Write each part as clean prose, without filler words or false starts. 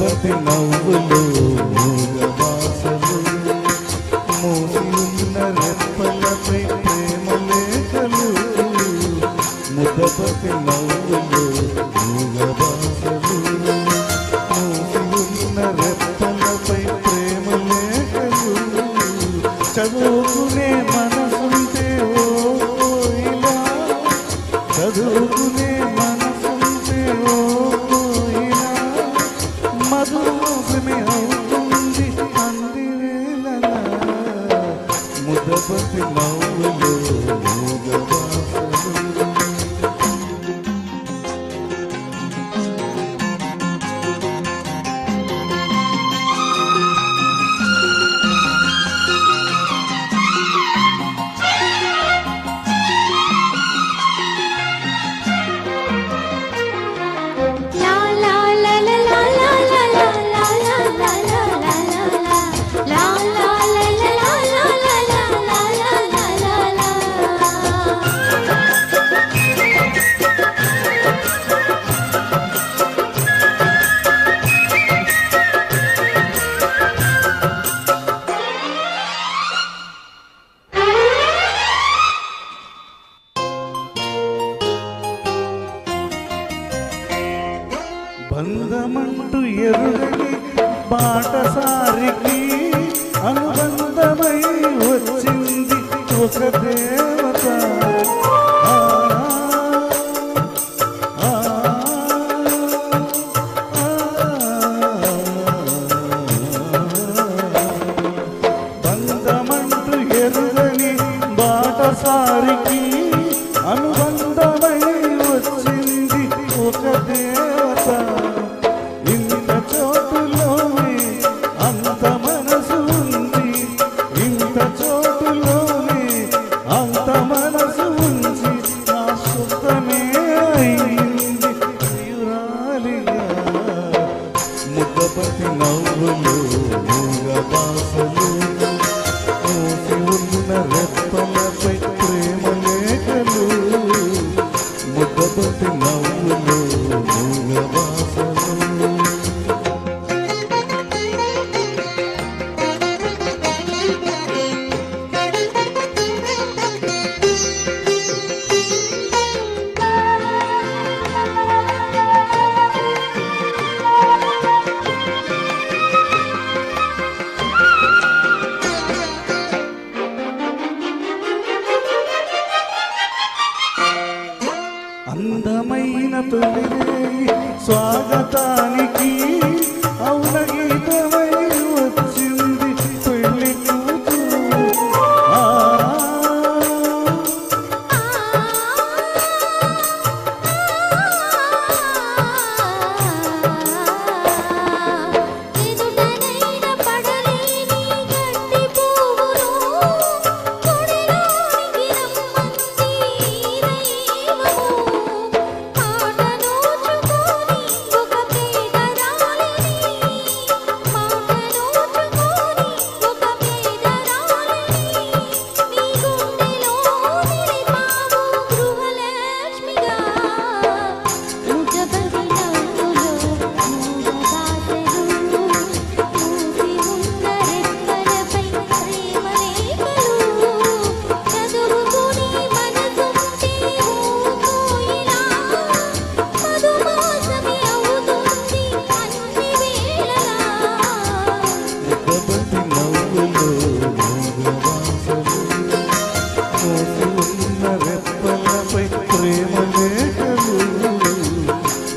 ముద్దపతి నవ్వులు మూగవాసలు మూసి ఉన్న రెప్పలపై ప్రేమ లేఖలు ముద్దపతి నవ్వులు మూగవాసలు మూసి ఉన్న రెప్పలపై ప్రేమ లేఖలు చదువుకునే మనసుంటే ఓ ఇలా చదువుకునే మనసుంటే ఓ ఇలా మధుమోసమే అవుతుంది అంది వేళలా ముద్దపతి నవ్వులు మూగవాసలు బంధమంటూ ఎరుగని బాటసారికి అనుబంధమై వచ్చింది ఒక దేవత బంధమంటూ ఎరుగని బాటసారికి అనుబంధమై వచ్చింది ఒక దేవత ఇంత చోటులోనే అంత మనసు ఉంది ఇంత చోటులోనే అంత మనసు ఉంది నా సుఖమే అయింది ప్రియురాలిగా ముద్దపతి నవ్వులు మూగవాసలు మూసి ఉన్న రెప్పలపై ప్రేమ లేఖలు ముద్దపతి నవ్వులు మూగవాసలు అందమైన తొలిరేయి స్వాగతానికి అవున గీతమై వచ్చింది పెళ్లి కూతురు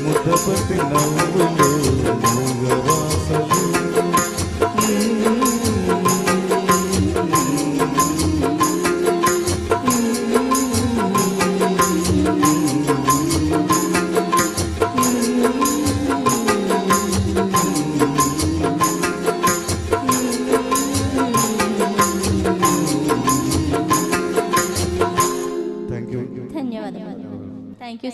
ముద్దపతి నవ్వులు